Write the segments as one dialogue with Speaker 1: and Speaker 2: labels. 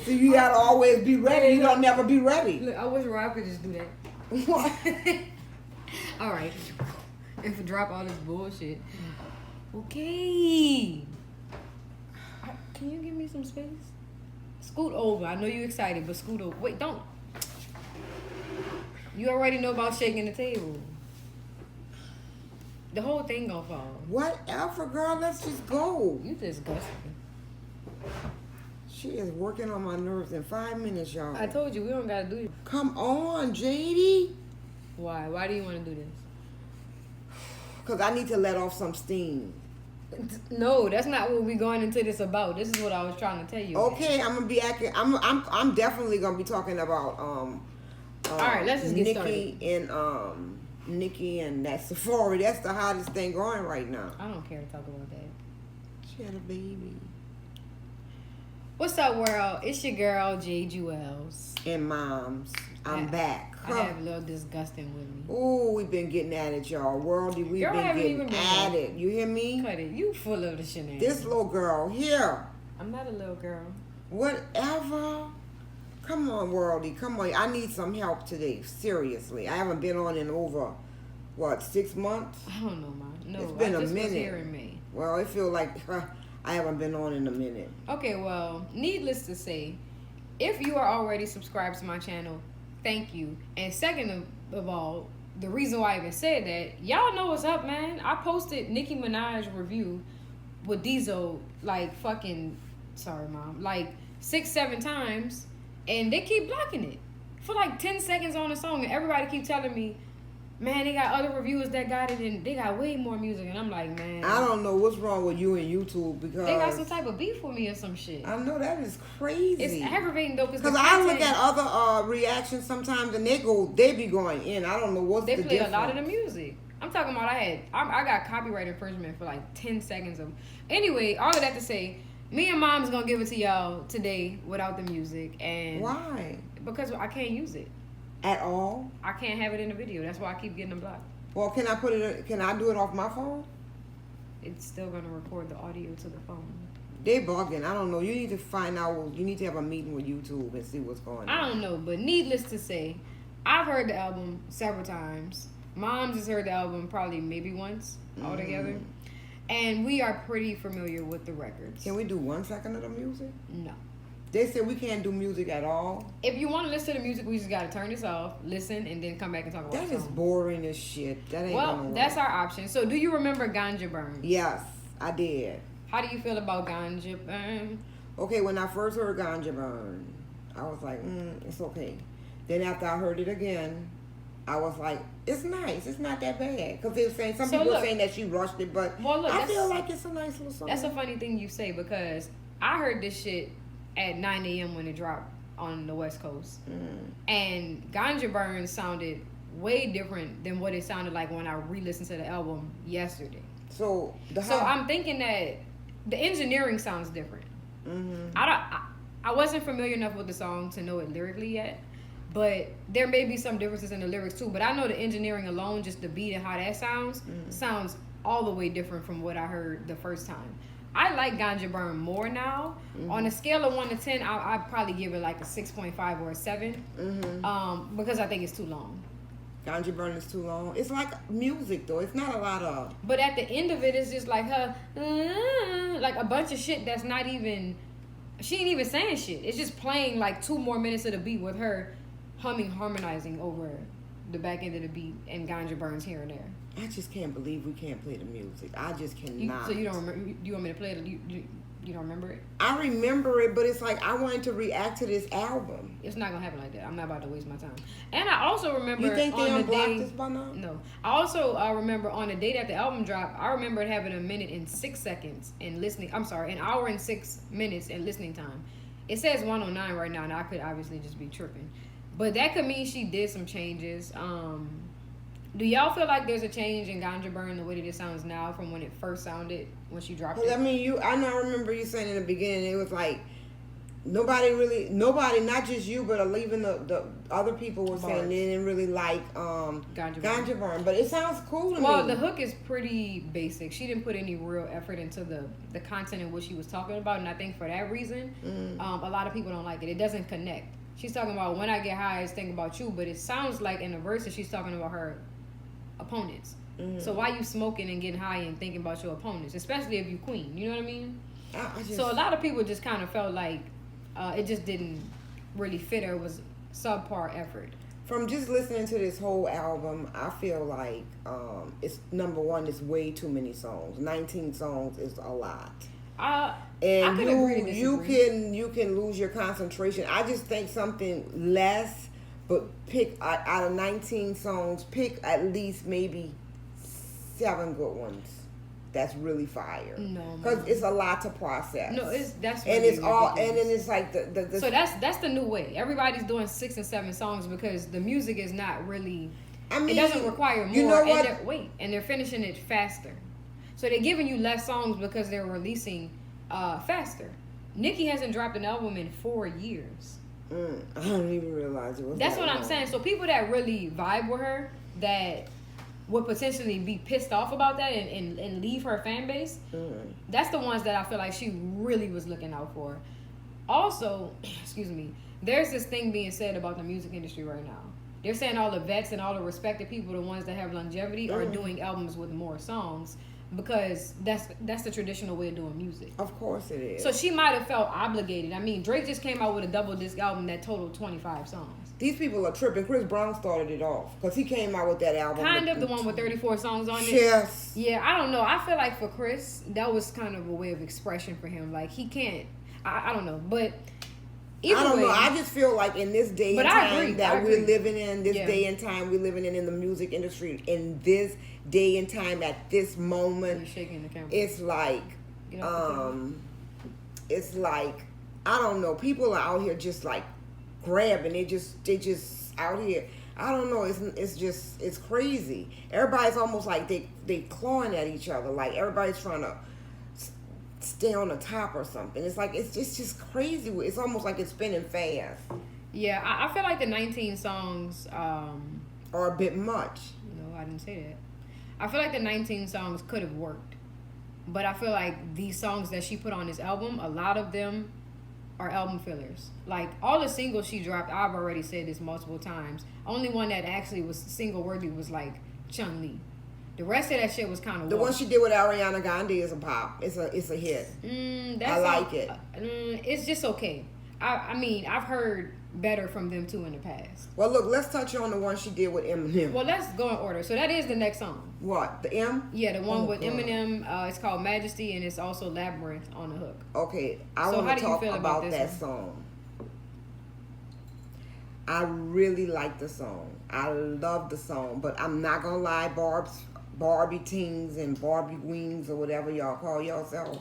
Speaker 1: So you gotta always be ready. You don't never be ready.
Speaker 2: Look, I wish Rob could just do that.
Speaker 1: What?
Speaker 2: All right. And drop all this bullshit. Okay. Can you give me some space? Scoot over. I know you're excited, but scoot over. Wait, don't. You already know about shaking the table. The whole thing gonna fall.
Speaker 1: Whatever, girl. Let's just go.
Speaker 2: You disgusting.
Speaker 1: She is working on my nerves in 5 minutes, y'all.
Speaker 2: I told you we don't gotta do it.
Speaker 1: Come on, Jayde.
Speaker 2: Why? Why do you want to do this?
Speaker 1: Because I need to let off some steam.
Speaker 2: No, that's not what we going into this about. This is what I was trying to tell you.
Speaker 1: Okay, I'm gonna be acting. I'm definitely gonna be talking about
Speaker 2: all right, let's just get
Speaker 1: Nicki
Speaker 2: started.
Speaker 1: Nicki and that Sephora. That's the hottest thing going right now.
Speaker 2: I don't care to talk about that.
Speaker 1: She had a baby.
Speaker 2: What's up, world? It's your girl, Juelz.
Speaker 1: And moms, I'm back.
Speaker 2: I have a little disgusting with me.
Speaker 1: Ooh, we've been getting at it, y'all. Worldy, we've been getting at it. You hear me?
Speaker 2: Cut it. You full of the shenanigans.
Speaker 1: This little girl here.
Speaker 2: I'm not a little girl.
Speaker 1: Whatever. Come on, Worldy. Come on. I need some help today. Seriously. I haven't been on in over, 6 months?
Speaker 2: I don't know, Mom. No,
Speaker 1: it's been
Speaker 2: a
Speaker 1: minute.
Speaker 2: Was here in May.
Speaker 1: Well, it feels like I haven't been on in a minute.
Speaker 2: Okay, well, needless to say, if you are already subscribed to my channel, thank you. And second of all, the reason why I even said that, y'all know what's up, man. I posted Nicki Minaj review with Diesel like 6-7 times, and they keep blocking it for like 10 seconds on the song, and everybody keep telling me, man, they got other reviewers that got it, and they got way more music, and I'm like, man,
Speaker 1: I don't know what's wrong with you and YouTube because
Speaker 2: they got some type of beef with me or some shit.
Speaker 1: I know that is crazy.
Speaker 2: It's aggravating though because
Speaker 1: I look at other reactions sometimes and they be going in. I don't know what's the difference.
Speaker 2: They play a lot of the music. I'm talking about I got copyright infringement for like 10 seconds of. Anyway, all of that to say, me and Mom's gonna give it to y'all today without the music. And
Speaker 1: why?
Speaker 2: Because I can't use it
Speaker 1: at all.
Speaker 2: I can't have it in the video. That's why I keep getting them blocked.
Speaker 1: Well, can I do it off my phone?
Speaker 2: It's still gonna record the audio to the phone.
Speaker 1: They bugging. I don't know. You need to find out. You need to have a meeting with YouTube and see what's going on.
Speaker 2: I don't know, but needless to say, I've heard the album several times. Mom's has heard the album probably maybe once altogether. And we are pretty familiar with the records.
Speaker 1: Can we do 1 second of the music?
Speaker 2: No.
Speaker 1: They said we can't do music at all.
Speaker 2: If you want to listen to the music, we just got to turn this off, listen, and then come back and talk about it.
Speaker 1: That is boring as shit. That ain't gonna work.
Speaker 2: That's our option. So do you remember Ganja Burns?
Speaker 1: Yes, I did.
Speaker 2: How do you feel about Ganja Burn?
Speaker 1: Okay, when I first heard Ganja Burn, I was like, it's okay. Then after I heard it again, I was like, it's nice. It's not that bad. Because they were saying, some people were saying that she rushed it, but I feel like it's a nice little song.
Speaker 2: That's a funny thing you say because I heard this shit at 9 a.m. when it dropped on the West Coast. And Ganja Burn sounded way different than what it sounded like when I re-listened to the album yesterday. So I'm thinking that the engineering sounds different. I wasn't familiar enough with the song to know it lyrically yet. But there may be some differences in the lyrics too. But I know the engineering alone, just the beat and how that sounds all the way different from what I heard the first time. I like Ganja Burn more now. On a scale of 1 to 10, I'd probably give it like a 6.5 or a 7. Because I think it's too long.
Speaker 1: Ganja Burn is too long. It's like music though. It's not a lot of.
Speaker 2: But at the end of it, it's just like her, like a bunch of shit that's not even. She ain't even saying shit. It's just playing like 2 more minutes of the beat with her harmonizing over the back end of the beat and Ganja Burns here and there.
Speaker 1: I just can't believe we can't play the music. I just cannot.
Speaker 2: So you don't remember? You want me to play it? You don't remember it?
Speaker 1: I remember it, but it's like I wanted to react to this album.
Speaker 2: It's not gonna happen like that. I'm not about to waste my time. And I also remember.
Speaker 1: You think they unblocked this by now?
Speaker 2: No. I also remember on the day that the album dropped, I remember it having 1 minute and 6 seconds in listening. I'm sorry, 1 hour and 6 minutes in listening time. It says 109 right now, and I could obviously just be tripping. But that could mean she did some changes. Do y'all feel like there's a change in Ganja Burn the way that it sounds now from when it first sounded when she dropped it?
Speaker 1: I mean, I remember you saying in the beginning it was like nobody, not just you, but even the other people were saying they didn't really like Ganja Burn. But it sounds cool to me.
Speaker 2: Well, the hook is pretty basic. She didn't put any real effort into the content and what she was talking about, and I think for that reason, a lot of people don't like it. It doesn't connect. She's talking about when I get high, I just think about you, but it sounds like in the verses she's talking about her opponents. So why you smoking and getting high and thinking about your opponents, especially if you queen? You know what I mean? So a lot of people just kind of felt like it just didn't really fit her. It was subpar effort.
Speaker 1: From just listening to this whole album, I feel like it's number one. It's way too many songs. 19 songs is a lot. And
Speaker 2: I could agree to disagree.
Speaker 1: you can lose your concentration. I just think something less, but pick out of 19 songs, pick at least maybe 7 good ones. That's really fire.
Speaker 2: No,
Speaker 1: because it's a lot to process.
Speaker 2: No, that's
Speaker 1: really and it's all ridiculous. And then it's like the
Speaker 2: so that's the new way. Everybody's doing 6 and 7 songs because the music is not really. I mean, it doesn't require more.
Speaker 1: You know what?
Speaker 2: And they're finishing it faster. So they're giving you less songs because they're releasing faster. Nicki hasn't dropped an album in 4 years.
Speaker 1: I don't even realize it was.
Speaker 2: That's what I'm saying. So people that really vibe with her, that would potentially be pissed off about that and leave her fan base, that's the ones that I feel like she really was looking out for. Also, excuse me, there's this thing being said about the music industry right now. They're saying all the vets and all the respected people, the ones that have longevity, are doing albums with more songs because that's the traditional way of doing music.
Speaker 1: Of course it is.
Speaker 2: So she might have felt obligated. I mean, Drake just came out with a double disc album that totaled 25 songs.
Speaker 1: These people are tripping. Chris Brown started it off because he came out with that album.
Speaker 2: Kind of the one with 34 songs on it.
Speaker 1: Yes.
Speaker 2: Yeah, I don't know. I feel like for Chris, that was kind of a way of expression for him. Like, he can't. I don't know. But either
Speaker 1: I don't
Speaker 2: way,
Speaker 1: know. I just feel like in this day and time that we're living in, day and time we're living in the music industry, in this day and time at this moment,
Speaker 2: you're shaking the camera.
Speaker 1: It's like, it's like, I don't know. People are out here just like grabbing. They just out here. I don't know. It's crazy. Everybody's almost like they clawing at each other. Like everybody's trying to stay on the top or something. It's like it's just crazy. It's almost like it's spinning fast.
Speaker 2: Yeah, I feel like the 19 songs
Speaker 1: are a bit much.
Speaker 2: No, I didn't say that. I feel like the 19 songs could have worked, but I feel like these songs that she put on this album, a lot of them are album fillers. Like all the singles she dropped, I've already said this multiple times. Only one that actually was single worthy was like Chun-Li. The rest of that shit was kind of
Speaker 1: the one she did with Ariana Grande is a pop. It's a hit. I like it.
Speaker 2: It's just okay. I mean, I've heard better from them too in the past.
Speaker 1: Well, look, let's touch on the one she did with Eminem.
Speaker 2: Well, let's go in order. So that is the next song.
Speaker 1: What? The M?
Speaker 2: Yeah, the one with Eminem. It's called Majesty, and it's also Labrinth on the hook.
Speaker 1: Okay, I want to talk about that song. I really like the song. I love the song, but I'm not gonna lie, Barbie Teens and Barbie Wings or whatever y'all call yourself.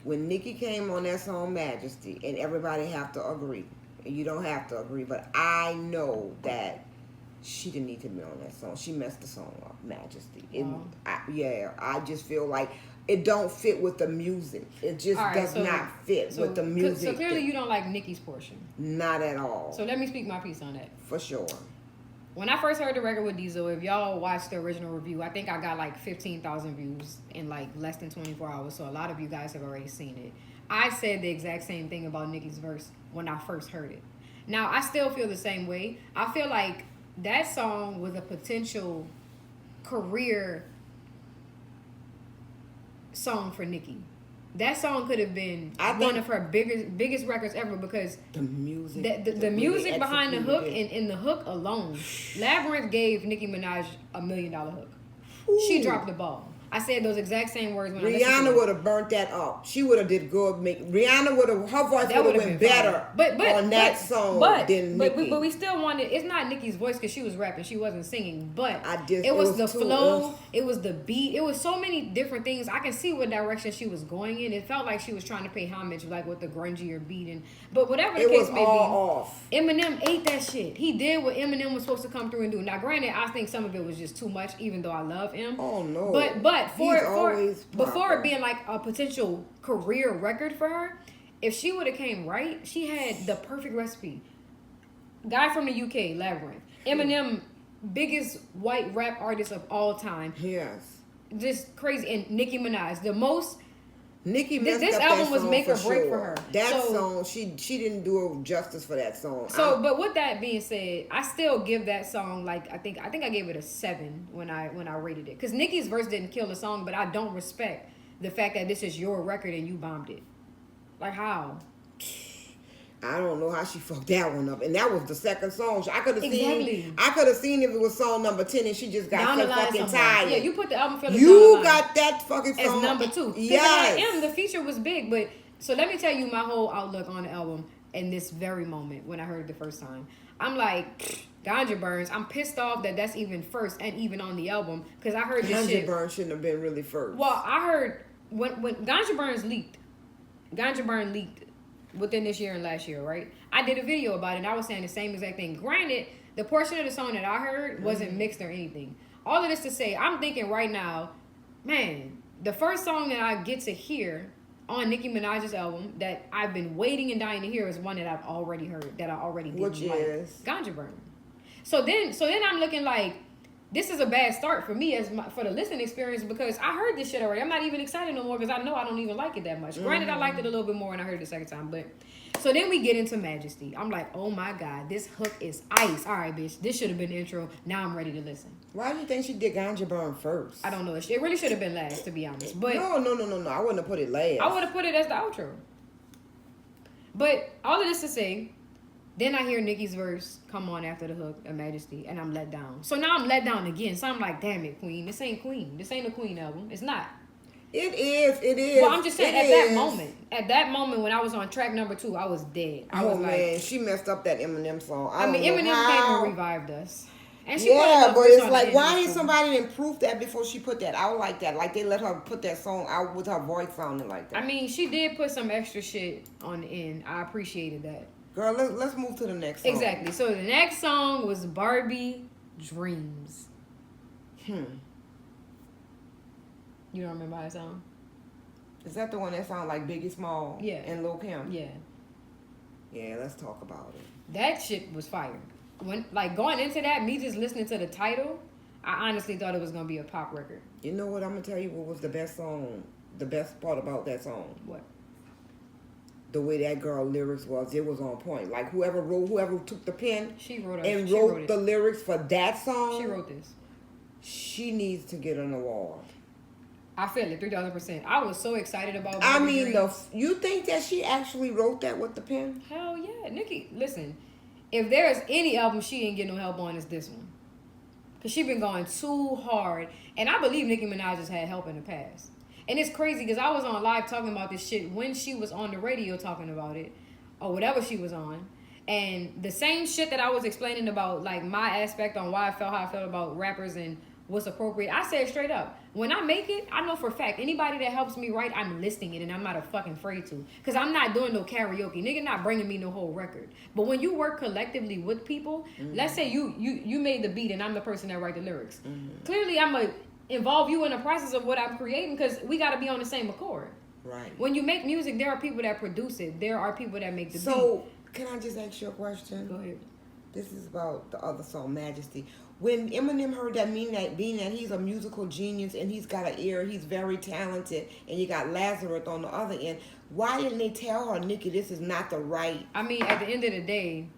Speaker 1: When Nicki came on that song Majesty, and everybody have to agree, you don't have to agree, but I know that she didn't need to be on that song. She messed the song up, Majesty. I just feel like it don't fit with the music. It just does not fit with the music.
Speaker 2: So clearly you don't like Nicki's portion.
Speaker 1: Not at all.
Speaker 2: So let me speak my piece on that.
Speaker 1: For sure.
Speaker 2: When I first heard the record with Diesel, if y'all watched the original review, I think I got like 15,000 views in like less than 24 hours. So a lot of you guys have already seen it. I said the exact same thing about Nicki's verse when I first heard it. Now, I still feel the same way. I feel like that song was a potential career song for Nicki. That song could have been one of her biggest records ever because
Speaker 1: the music,
Speaker 2: the music behind the hook and in the hook alone, Labrinth gave Nicki Minaj $1 million hook. Ooh. She dropped the ball. I said those exact same words when
Speaker 1: Rihanna would have burnt that up. She would have did good. Rihanna would have, her voice would have been better on that song than Nicki.
Speaker 2: But we still wanted, it's not Nicki's voice because she was rapping. She wasn't singing. But
Speaker 1: it was
Speaker 2: the flow. It was the beat. It was so many different things. I can see what direction she was going in. It felt like she was trying to pay homage like with the grungier beat. But whatever the case may be,
Speaker 1: off.
Speaker 2: Eminem ate that shit. He did what Eminem was supposed to come through and do. Now, granted, I think some of it was just too much, even though I love him.
Speaker 1: Oh, no.
Speaker 2: But before it being like a potential career record for her, if she would have came right, she had the perfect recipe. Guy from the UK, Labrinth. Eminem, biggest white rap artist of all time.
Speaker 1: Yes.
Speaker 2: Just crazy. And Nicki Minaj, the most.
Speaker 1: Nicki messed
Speaker 2: this
Speaker 1: up
Speaker 2: album
Speaker 1: that
Speaker 2: was
Speaker 1: song
Speaker 2: make or
Speaker 1: for
Speaker 2: break
Speaker 1: sure.
Speaker 2: for her.
Speaker 1: That song, she didn't do justice for that song.
Speaker 2: So, but with that being said, I still give that song like I think I gave it a 7 when I rated it, because Nicki's verse didn't kill the song, but I don't respect the fact that this is your record and you bombed it. Like how?
Speaker 1: I don't know how she fucked that one up, and that was the second song. I could have
Speaker 2: Exactly.
Speaker 1: seen. I could have seen if it was song number 10, and she just got
Speaker 2: Down
Speaker 1: so
Speaker 2: the line
Speaker 1: fucking
Speaker 2: somewhere.
Speaker 1: tired.
Speaker 2: Yeah, you put the album filler.
Speaker 1: You got that fucking song
Speaker 2: as number 2.
Speaker 1: Yes.
Speaker 2: The feature was big, but so let me tell you my whole outlook on the album in this very moment when I heard it the first time. I'm like, Ganja Burns. I'm pissed off that that's even first and even on the album, because I heard this shit.
Speaker 1: Ganja Burns shouldn't have been really first.
Speaker 2: Well, I heard when Ganja Burns leaked. Ganja Burn leaked within this year and last year, right? I did a video about it, and I was saying the same exact thing. Granted, the portion of the song that I heard wasn't mixed or anything. All of this to say, I'm thinking right now, man, the first song that I get to hear on Nicki Minaj's album that I've been waiting and dying to hear is one that I've already heard, that I already didn't
Speaker 1: Which
Speaker 2: like.
Speaker 1: is?
Speaker 2: Ganja Burn. So then I'm looking like, this is a bad start for me for the listening experience, because I heard this shit already. I'm not even excited no more because I know I don't even like it that much. Granted, I liked it a little bit more when I heard it the second time, but so then we get into Majesty. I'm like, oh my God, this hook is ice. All right, bitch, this should have been the intro. Now I'm ready to listen.
Speaker 1: Why do you think she did Ganja Burn first?
Speaker 2: I don't know. It really should have been last, to be honest. But
Speaker 1: No. I wouldn't have put it last.
Speaker 2: I would have put it as the outro. But all of this to say, then I hear Nicki's verse come on after the hook of Majesty, and I'm let down. So now I'm let down again. So I'm like, damn it, Queen. This ain't Queen. This ain't a Queen album. It's not.
Speaker 1: It is.
Speaker 2: Well, I'm just saying, at that moment when I was on track number 2, I was dead. I was
Speaker 1: man,
Speaker 2: like,
Speaker 1: she messed up that Eminem song.
Speaker 2: I mean, Eminem came and revived us. And she
Speaker 1: but it's like, why didn't somebody improve that before she put that out like that? Like, they let her put that song out with her voice sounding like that.
Speaker 2: I mean, she did put some extra shit on the end. I appreciated that.
Speaker 1: Girl, let's move to the next song.
Speaker 2: Exactly. So the next song was Barbie Dreams. You don't remember that song?
Speaker 1: Is that the one that sounds like Biggie Small?
Speaker 2: Yeah.
Speaker 1: And Lil Kim?
Speaker 2: Yeah.
Speaker 1: Yeah, let's talk about it.
Speaker 2: That shit was fire. When going into that, me just listening to the title, I honestly thought it was gonna be a pop record.
Speaker 1: You know what? I'm gonna tell you what was the best song. The best part about that song.
Speaker 2: What?
Speaker 1: The way that girl lyrics was, it was on point. Like whoever took the pen and wrote the lyrics for that song.
Speaker 2: She wrote this.
Speaker 1: She needs to get an award.
Speaker 2: I feel it 3,000%. I was so excited about.
Speaker 1: I mean, you think that she actually wrote that with the pen?
Speaker 2: Hell yeah, Nicki. Listen, if there's any album she didn't get no help on, it's this one, cause she been going too hard, and I believe Nicki Minaj has had help in the past. And it's crazy because I was on live talking about this shit when she was on the radio talking about it, or whatever she was on. And the same shit that I was explaining about, like, my aspect on why I felt how I felt about rappers and what's appropriate, I said straight up, when I make it, I know for a fact, anybody that helps me write, I'm listing it, and I'm not a fucking afraid to. Because I'm not doing no karaoke. Nigga not bringing me no whole record. But when you work collectively with people, let's say you made the beat and I'm the person that write the lyrics. Clearly, I'm going to involve you in the process of what I'm creating, because we got to be on the same accord.
Speaker 1: Right.
Speaker 2: When you make music, there are people that produce it. There are people that make the beat.
Speaker 1: So, can I just ask you a question?
Speaker 2: Go ahead.
Speaker 1: This is about the other song, Majesty. When Eminem heard that, being that he's a musical genius and he's got an ear, he's very talented, and you got Lazarus on the other end, why didn't they tell her, Nicki, this is not the right...
Speaker 2: I mean, at the end of the day...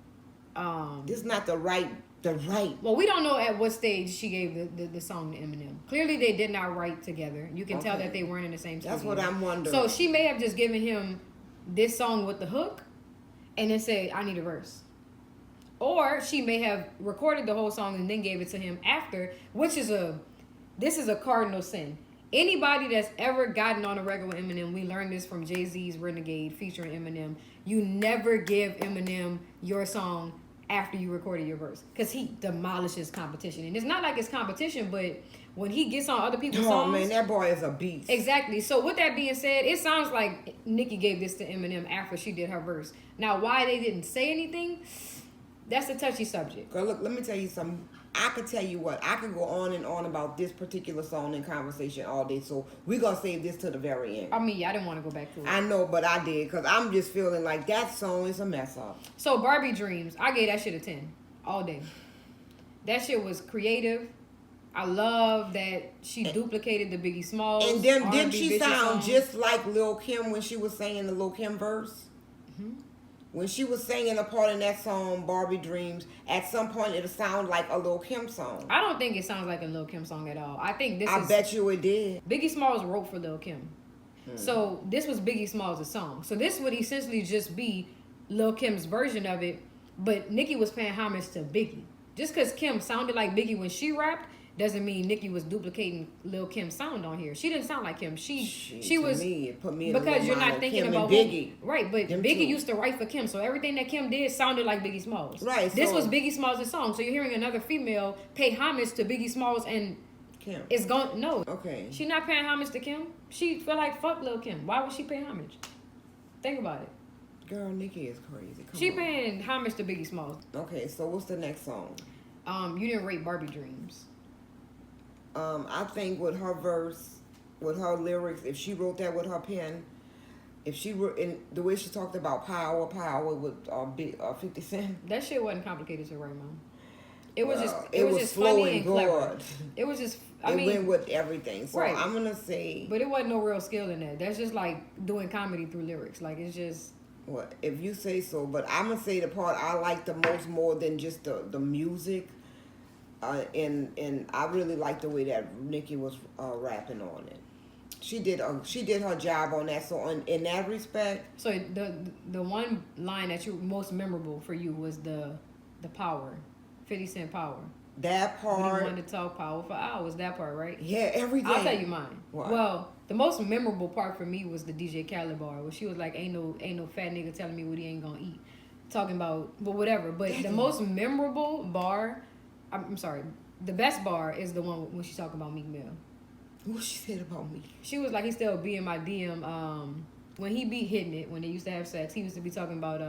Speaker 1: this is not the right...
Speaker 2: Well, we don't know at what stage she gave the song to Eminem. Clearly, they did not write together. You can tell that they weren't in the same studio.
Speaker 1: That's what I'm wondering.
Speaker 2: So she may have just given him this song with the hook and then said, I need a verse. Or she may have recorded the whole song and then gave it to him after, this is a cardinal sin. Anybody that's ever gotten on a record with Eminem, we learned this from Jay-Z's Renegade featuring Eminem. You never give Eminem your song after you recorded your verse, because he demolishes competition. And it's not like it's competition, but when he gets on other people's songs...
Speaker 1: Oh, man, that boy is a beast.
Speaker 2: Exactly. So with that being said, it sounds like Nicki gave this to Eminem after she did her verse. Now, why they didn't say anything, that's a touchy subject.
Speaker 1: Girl, look, let me tell you something. I could tell you what, I could go on and on about this particular song in conversation all day. So we're going to save this to the very end.
Speaker 2: I mean, yeah, I didn't want to go back to it.
Speaker 1: I know, but I did because I'm just feeling like that song is a mess up.
Speaker 2: So Barbie Dreams, I gave that shit a 10 all day. That shit was creative. I love that she duplicated the Biggie Smalls.
Speaker 1: And then didn't she sound
Speaker 2: song.
Speaker 1: just like Lil Kim when she was singing the Lil Kim verse? Mm-hmm. When she was singing a part in that song, Barbie Dreams, at some point it'll sound like a Lil Kim song.
Speaker 2: I don't think it sounds like a Lil Kim song at all. I think
Speaker 1: I bet you it did.
Speaker 2: Biggie Smalls wrote for Lil Kim. So this was Biggie Smalls' song. So this would essentially just be Lil Kim's version of it, but Nicki was paying homage to Biggie. Just because Kim sounded like Biggie when she rapped doesn't mean Nicki was duplicating Lil Kim's sound on here. She didn't sound like Kim. She was
Speaker 1: it put me in
Speaker 2: because you're not thinking
Speaker 1: Kim
Speaker 2: about
Speaker 1: Biggie.
Speaker 2: Right, but Biggie used to write for Kim, so everything that Kim did sounded like Biggie Smalls.
Speaker 1: Right.
Speaker 2: This was Biggie Smalls' song, so you're hearing another female pay homage to Biggie Smalls and
Speaker 1: Kim.
Speaker 2: It's going no.
Speaker 1: Okay.
Speaker 2: She not paying homage to Kim. She feel like fuck Lil Kim. Why would she pay homage? Think about it.
Speaker 1: Girl, Nicki is crazy.
Speaker 2: She paying homage to Biggie Smalls.
Speaker 1: Okay, so what's the next song?
Speaker 2: You didn't rate Barbie Dreams.
Speaker 1: I think with her verse, with her lyrics, if she wrote that with her pen, if she were in the way she talked about power with 50 Cent.
Speaker 2: That shit wasn't complicated to write, Mom. It was
Speaker 1: it was
Speaker 2: just
Speaker 1: slow
Speaker 2: funny and clever.
Speaker 1: good.
Speaker 2: It was just
Speaker 1: it went with everything. So
Speaker 2: right.
Speaker 1: I'm gonna say,
Speaker 2: but it wasn't no real skill in that. That's just like doing comedy through lyrics. Like it's just.
Speaker 1: Well, if you say so, but I'm gonna say the part I like the most more than just the music. And I really like the way that Nicki was rapping on it. She did her job on that. So in that respect.
Speaker 2: So the one line that you most memorable for you was the power, 50 Cent power.
Speaker 1: That part.
Speaker 2: We wanted to talk power for hours. That part, right?
Speaker 1: Yeah, everything.
Speaker 2: I'll tell you mine.
Speaker 1: What?
Speaker 2: Well, the most memorable part for me was the DJ Khaled bar, where she was like, "Ain't no fat nigga telling me what he ain't gonna eat," talking about, but whatever. But the most memorable bar. I'm sorry. The best bar is the one when she's talking about Meek Mill.
Speaker 1: What she said about me?
Speaker 2: She was like, he still be in my DM. When he be hitting it, when they used to have sex, he used to be talking about,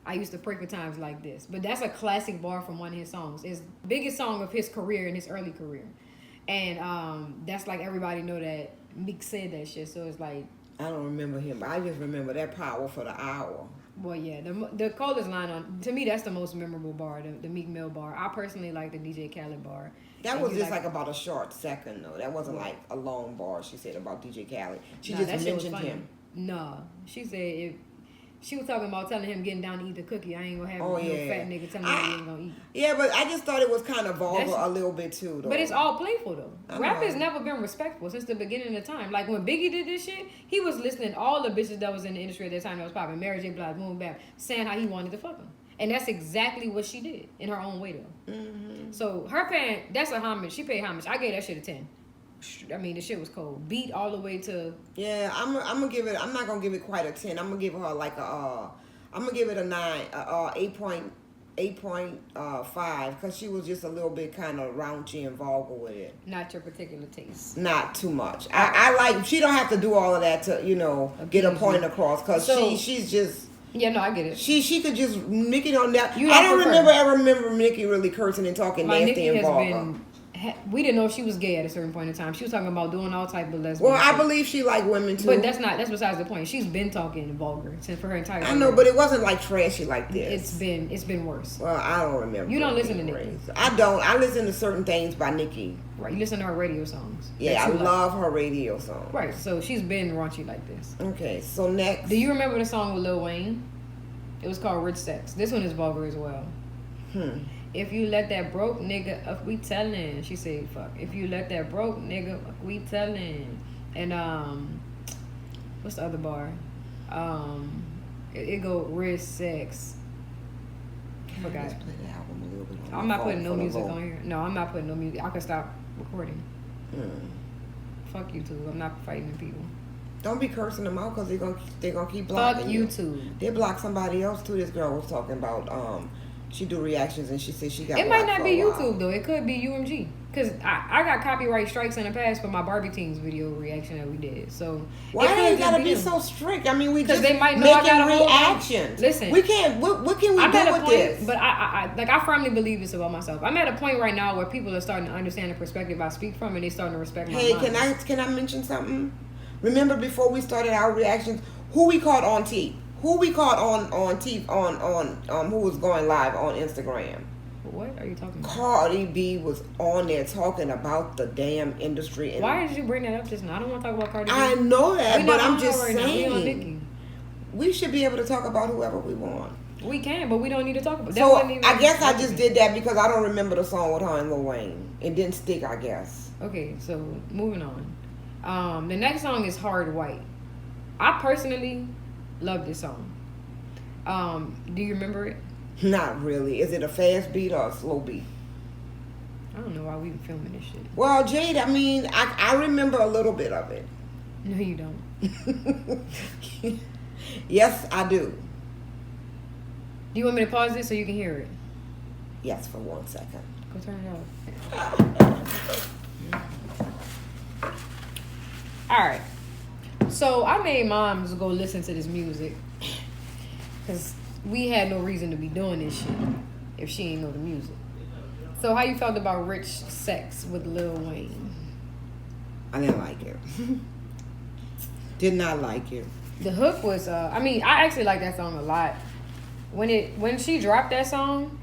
Speaker 2: I used to pray for times like this. But that's a classic bar from one of his songs. It's the biggest song of his career, in his early career. And that's like everybody know that Meek said that shit. So it's like.
Speaker 1: I don't remember him, but I just remember that power for the hour.
Speaker 2: Well, yeah, the coldest line on, to me, that's the most memorable bar, the Meek Mill bar. I personally like the DJ Khaled bar.
Speaker 1: That was just like about a short second, though. That wasn't like a long bar she said about DJ Khaled. She just mentioned him.
Speaker 2: No, she said she was talking about telling him getting down to eat the cookie. I ain't gonna have no fat nigga telling me he ain't gonna eat.
Speaker 1: Yeah, but I just thought it was kind of vulgar a little bit too, though.
Speaker 2: But it's all playful though. Rap has never been respectful since the beginning of time. Like when Biggie did this shit, he was listening to all the bitches that was in the industry at that time that was popping. Mary J. Blige, Boom Bap, saying how he wanted to fuck them. And that's exactly what she did in her own way though. Mm-hmm. So her paying, that's a homage. She paid homage. I gave that shit a 10. I mean, the shit was cold. Beat all the way to.
Speaker 1: Yeah, I'm gonna give it. I'm not gonna give it quite a 10. I'm gonna give her like I'm gonna give it a 9, 8.5, because she was just a little bit kind of raunchy and vulgar with it.
Speaker 2: Not your particular taste.
Speaker 1: Not too much. I like. She don't have to do all of that to get a point across, because she's just.
Speaker 2: Yeah, no, I get it.
Speaker 1: She could just Nicki on that. I don't remember Nicki really cursing and talking nasty and vulgar.
Speaker 2: We didn't know if she was gay at a certain point in time. She was talking about doing all type of lesbian.
Speaker 1: Well, I believe she liked women too.
Speaker 2: But that's besides the point. She's been talking vulgar for her entire career.
Speaker 1: I know, but it wasn't like trashy like this.
Speaker 2: It's been worse.
Speaker 1: Well, I don't remember.
Speaker 2: You don't listen to Nicki.
Speaker 1: I don't. I listen to certain things by Nicki.
Speaker 2: Right, you listen to her radio songs.
Speaker 1: Yeah, I love her radio songs.
Speaker 2: Right, so she's been raunchy like this.
Speaker 1: Okay, so next.
Speaker 2: Do you remember the song with Lil Wayne? It was called Rich Sex. This one is vulgar as well. If you let that broke nigga up, we tellin'. She said, fuck. If you let that broke nigga up, we tellin'. And, what's the other bar? It go Rich Sex. I forgot.
Speaker 1: Let's play the album a little bit.
Speaker 2: I'm not putting no music on here. No, I'm not putting no music. I can stop recording. Fuck YouTube. I'm not fighting people.
Speaker 1: Don't be cursing them out, because they're gonna keep blocking
Speaker 2: Fuck YouTube.
Speaker 1: They block somebody else too. This girl was talking about She do reactions and she said she got.
Speaker 2: It might not be YouTube though. It could be UMG. Cause I got copyright strikes in the past for my Barbie Teens video reaction that we did. So
Speaker 1: why do you gotta be so strict? I mean, we just
Speaker 2: they might know I got a
Speaker 1: reactions.
Speaker 2: Listen,
Speaker 1: we can't. What can we do with this?
Speaker 2: But I firmly believe this about myself. I'm at a point right now where people are starting to understand the perspective I speak from, and they starting to respect my mind.
Speaker 1: Can I mention something? Remember before we started our reactions, who we caught on TV? Who we caught on TV on who was going live on Instagram?
Speaker 2: What are you talking about?
Speaker 1: Cardi B was on there talking about the damn industry. And
Speaker 2: why did you bring that up just now? I don't want to talk about Cardi B.
Speaker 1: I know that, but I'm just
Speaker 2: right
Speaker 1: saying. We should be able to talk about whoever we want.
Speaker 2: We can, but we don't need to talk about that.
Speaker 1: So I guess I just did that because I don't remember the song with her and Lil Wayne. It didn't stick, I guess.
Speaker 2: Okay, so moving on. The next song is Hard White. I personally love this song. Do you remember it?
Speaker 1: Not really. Is it a fast beat or a slow beat?
Speaker 2: I don't know why we filming this shit.
Speaker 1: Well, Jayde, I mean, I remember a little bit of it.
Speaker 2: No, you don't.
Speaker 1: Yes, I do.
Speaker 2: Do you want me to pause this so you can hear it?
Speaker 1: Yes, for 1 second.
Speaker 2: Go turn it off. Alright. So I made moms go listen to this music. Because we had no reason to be doing this shit if she ain't know the music. So how you felt about Rich Sex with Lil Wayne?
Speaker 1: I didn't like it. Did not like it.
Speaker 2: The hook was I actually like that song a lot. When she dropped that song,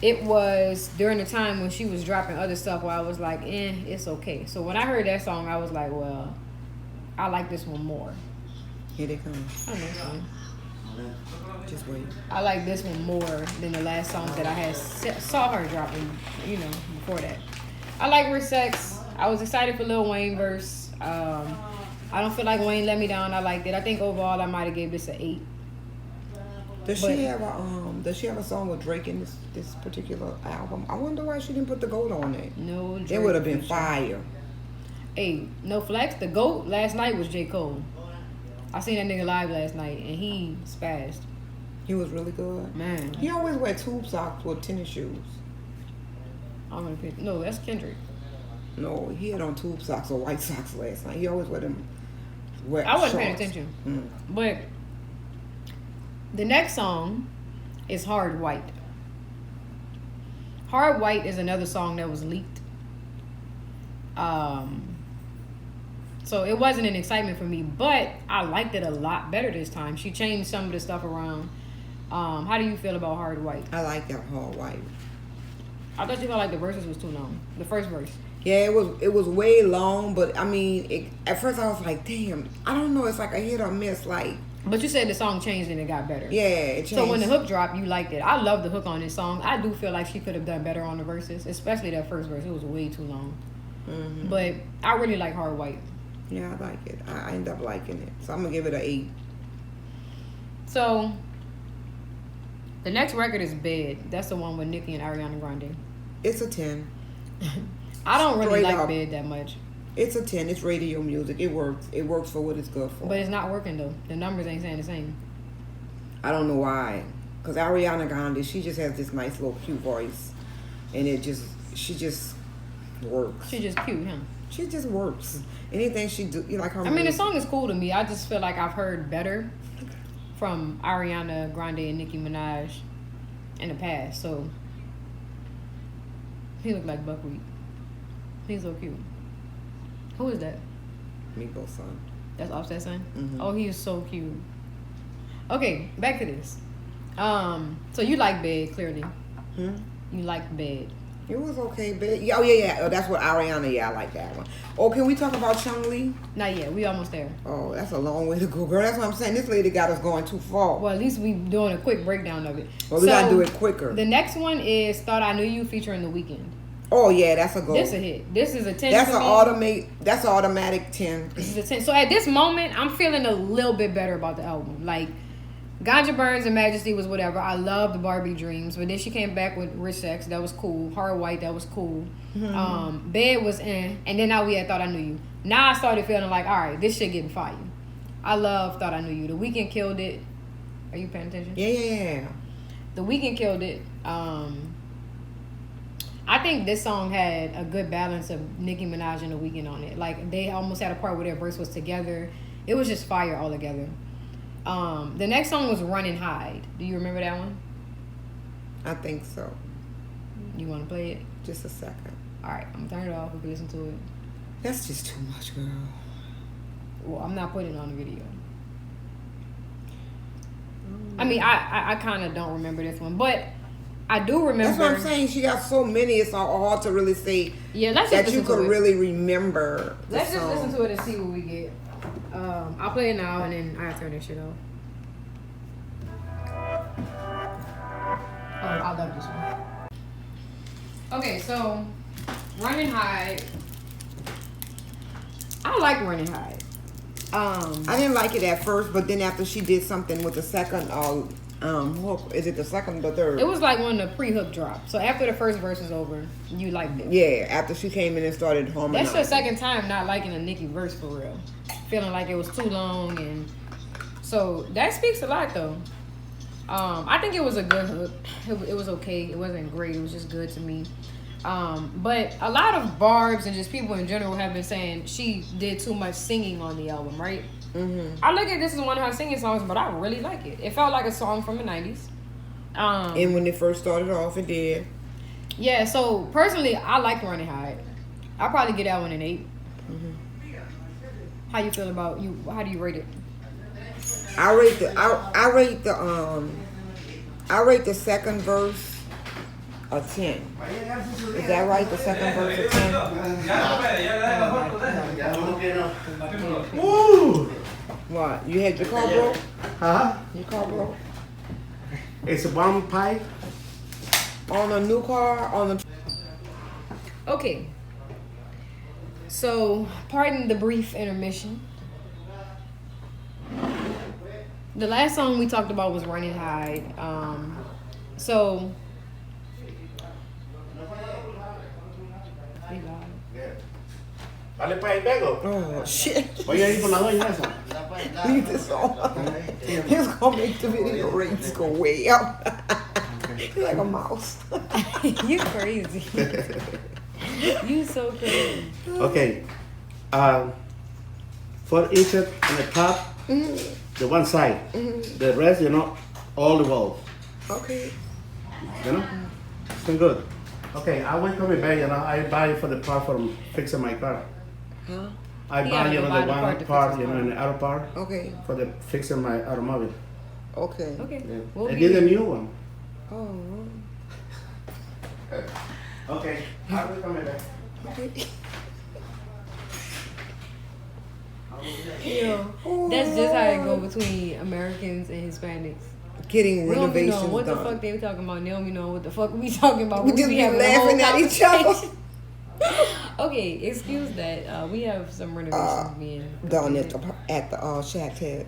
Speaker 2: it was during the time when she was dropping other stuff where I was like, it's okay. So when I heard that song, I was like, well, I like this one more.
Speaker 1: Here they come.
Speaker 2: I know, son.
Speaker 1: Just wait.
Speaker 2: I like this one more than the last songs that I had saw her dropping, before that. I like Rich Sex. I was excited for Lil Wayne verse. I don't feel like Wayne let me down. I liked it. I think overall I might have gave this an 8.
Speaker 1: Does she have a song with Drake in this particular album? I wonder why she didn't put the GOAT on it.
Speaker 2: No, Drake.
Speaker 1: It would have been fire.
Speaker 2: Hey, no flex. The GOAT last night was J. Cole. I seen that nigga live last night and he spazzed.
Speaker 1: He was really good.
Speaker 2: Man.
Speaker 1: He always wear tube socks with tennis shoes.
Speaker 2: I'm gonna pick. No, that's Kendrick.
Speaker 1: No, he had on tube socks or white socks last night. He always wear them.
Speaker 2: I wasn't paying attention. But the next song is Hard White. Hard White is another song that was leaked. So it wasn't an excitement for me, but I liked it a lot better this time. She changed some of the stuff around. How do you feel about Hard White?
Speaker 1: I like that Hard White.
Speaker 2: I thought you felt like the verses was too long. The first verse.
Speaker 1: Yeah, it was way long, but I mean, at first I was like, damn, I don't know, it's like a hit or miss, like.
Speaker 2: But you said the song changed and it got better.
Speaker 1: Yeah, it changed.
Speaker 2: So when the hook dropped, you liked it. I love the hook on this song. I do feel like she could have done better on the verses, especially that first verse. It was way too long. Mm-hmm. But I really like Hard White.
Speaker 1: Yeah, I like it. I end up liking it. So I'm going to give it an 8.
Speaker 2: So the next record is Bed. That's the one with Nicki and Ariana Grande.
Speaker 1: It's a 10.
Speaker 2: I don't really like Bed that much.
Speaker 1: It's a 10. It's radio music. It works. It works for what it's good for.
Speaker 2: But it's not working though. The numbers ain't saying the same.
Speaker 1: I don't know why. Because Ariana Grande, she just has this nice little cute voice. And she just works.
Speaker 2: She's just cute, huh?
Speaker 1: She just works. Anything she do, you like her.
Speaker 2: I mean, the song is cool to me. I just feel like I've heard better from Ariana Grande and Nicki Minaj in the past. So he looked like buckwheat. He's so cute. Who is that?
Speaker 1: Migos' son.
Speaker 2: That's Offset's son?
Speaker 1: Mm-hmm.
Speaker 2: Oh, he is so cute. Okay, back to this. So you like Bed, clearly. You like Bed.
Speaker 1: It was okay, Bed. Oh, yeah. Oh, that's what Ariana, I like that one. Oh, can we talk about Chun-Li?
Speaker 2: Not yet. We almost there.
Speaker 1: Oh, that's a long way to go, girl. That's what I'm saying. This lady got us going too far.
Speaker 2: Well, at least we doing a quick breakdown of it.
Speaker 1: Well, we got to do it quicker.
Speaker 2: The next one is Thought I Knew You featuring The Weeknd.
Speaker 1: Oh, yeah, that's a go.
Speaker 2: This a hit. This is a 10
Speaker 1: That's
Speaker 2: for
Speaker 1: me. That's an automatic 10.
Speaker 2: This is a 10. So at this moment, I'm feeling a little bit better about the album. Like, Ganja Burns and Majesty was whatever. I love the Barbie Dreams. But then she came back with Rich Sex. That was cool. Hard White. That was cool. Mm-hmm. Bed was in. And then now we had Thought I Knew You. Now I started feeling like, all right, this shit getting fire. I love Thought I Knew You. The Weeknd killed it. Are you paying attention?
Speaker 1: Yeah.
Speaker 2: The Weeknd killed it. I think this song had a good balance of Nicki Minaj and The Weeknd on it. Like, they almost had a part where their verse was together. It was just fire all together. The next song was Run and Hide. Do you remember that one?
Speaker 1: I think so.
Speaker 2: You want to play it?
Speaker 1: Just a second.
Speaker 2: All right, I'm going to turn it off. We can listen to it.
Speaker 1: That's just too much, girl.
Speaker 2: Well, I'm not putting it on the video. I mean, I kind of don't remember this one, but I do remember.
Speaker 1: That's what I'm saying. She got so many. It's all hard to really say.
Speaker 2: Yeah, let's
Speaker 1: that
Speaker 2: just
Speaker 1: you
Speaker 2: listen
Speaker 1: could
Speaker 2: to
Speaker 1: really remember.
Speaker 2: Let's just listen to it and see what we get. I'll play it now and then I'll turn this shit off. Oh, I love this one. Okay, so Run and Hide. I like Run and Hide.
Speaker 1: I didn't like it at first, but then after she did something with the second, hook, is it the second or third?
Speaker 2: It was like when the pre-hook dropped. So after the first verse is over, you liked it.
Speaker 1: Yeah, after she came in and started harmonizing.
Speaker 2: That's the second time not liking a Nicki verse for real. Feeling like it was too long, and so that speaks a lot though. I think it was a good hook. It was okay. It wasn't great. It was just good to me. But a lot of barbs and just people in general have been saying she did too much singing on the album, right? Mm-hmm. I look at this as one of her singing songs, but I really like it. It felt like a song from the 90s.
Speaker 1: And when it first started off, it did.
Speaker 2: Yeah, so personally, I like Run and Hide. I'll probably get that one an 8. Mm-hmm. How you feel about you? How do you rate it?
Speaker 1: I rate the second verse a 10. Is that right? The second verse a 10?
Speaker 3: Woo!
Speaker 1: What? You had your car broke?
Speaker 3: Huh?
Speaker 1: Your car broke?
Speaker 3: It's a bomb pipe.
Speaker 1: On a new car? On the...
Speaker 2: Okay. So, pardon the brief intermission. The last song we talked about was Run and Hide. So...
Speaker 3: Dale para ahí, pego.
Speaker 1: Oh, shit.
Speaker 3: Voy a ir con la doña esa.
Speaker 1: Leave this on. It's going to make the video rates go way up. You're like a mouse.
Speaker 2: You crazy. You so crazy.
Speaker 3: Okay. For each on the top, the one side. The rest, all the walls.
Speaker 1: Okay.
Speaker 3: It's been good. Okay, I went to my bag, I buy for the part for fixing my car.
Speaker 1: Huh?
Speaker 3: I buy, the one part, and the other part.
Speaker 1: Okay.
Speaker 3: For the fixing my automobile.
Speaker 1: Okay.
Speaker 2: Okay.
Speaker 3: Yeah.
Speaker 2: We'll
Speaker 3: I did a new one.
Speaker 1: Oh.
Speaker 3: Okay, I will come back.
Speaker 1: Okay.
Speaker 2: That's just how it go between Americans and Hispanics.
Speaker 1: Getting
Speaker 2: We don't be
Speaker 1: renovations
Speaker 2: knowing what
Speaker 1: done.
Speaker 2: the fuck they were talking about. They don't be knowing what the fuck we talking about.
Speaker 1: We just be laughing at each other.
Speaker 2: Okay, excuse that. We have some renovations being
Speaker 1: Done at the Shack Head.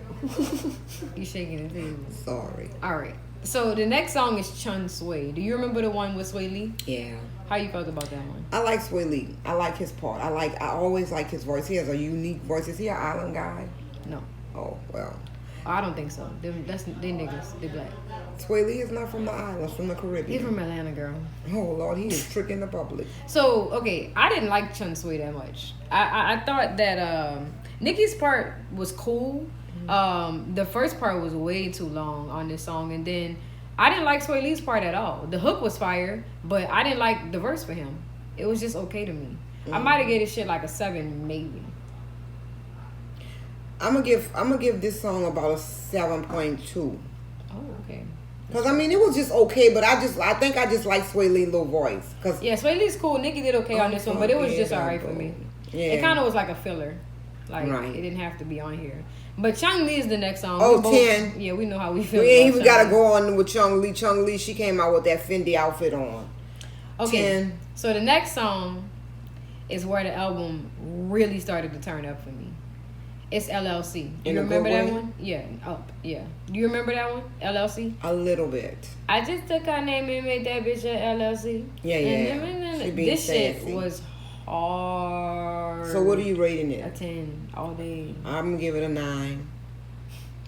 Speaker 2: You shaking the table.
Speaker 1: Sorry.
Speaker 2: All right. So the next song is Swae. Do you remember the one with Swae Lee?
Speaker 1: Yeah.
Speaker 2: How you felt about that one?
Speaker 1: I like Swae Lee. I like his part. I always like his voice. He has a unique voice. Is he an island guy?
Speaker 2: No.
Speaker 1: Oh, well.
Speaker 2: I don't think so. They niggas. They black.
Speaker 1: Sway Lee is not from the islands, from the Caribbean.
Speaker 2: He's from Atlanta, girl.
Speaker 1: Oh, Lord, he is tricking the public.
Speaker 2: So, okay, I didn't like Swae that much. I thought that Nicki's part was cool. The first part was way too long on this song, and then I didn't like Swae Lee's part at all. The hook was fire, but I didn't like the verse for him. It was just okay to me. I might have gave this shit like a 7, maybe.
Speaker 1: I'm gonna give this song about a 7.2.
Speaker 2: Oh, okay.
Speaker 1: Cause I mean it was just okay, but I think I just like Swae Lee's little voice. Cause
Speaker 2: yeah, Swae Lee's cool. Nicki did okay on this one, but it was just alright for me.
Speaker 1: Yeah.
Speaker 2: It kind of was like a filler. Like,
Speaker 1: right.
Speaker 2: It didn't have to be on here. But Chun-Li is the next song.
Speaker 1: Oh, 10.
Speaker 2: Yeah, we know how we feel.
Speaker 1: We ain't even gotta go on with Chun-Li. Chun-Li, she came out with that Fendi outfit on.
Speaker 2: Okay.
Speaker 1: 10.
Speaker 2: So the next song is where the album really started to turn up for me. It's LLC. Do you remember that one? Yeah. Up. Yeah. Do you remember that one? LLC?
Speaker 1: A little bit.
Speaker 2: I just took her name and made that bitch a LLC.
Speaker 1: Yeah.
Speaker 2: This shit was hard.
Speaker 1: So what are you rating
Speaker 2: A
Speaker 1: it?
Speaker 2: 10 all day.
Speaker 1: I'm gonna give it a 9.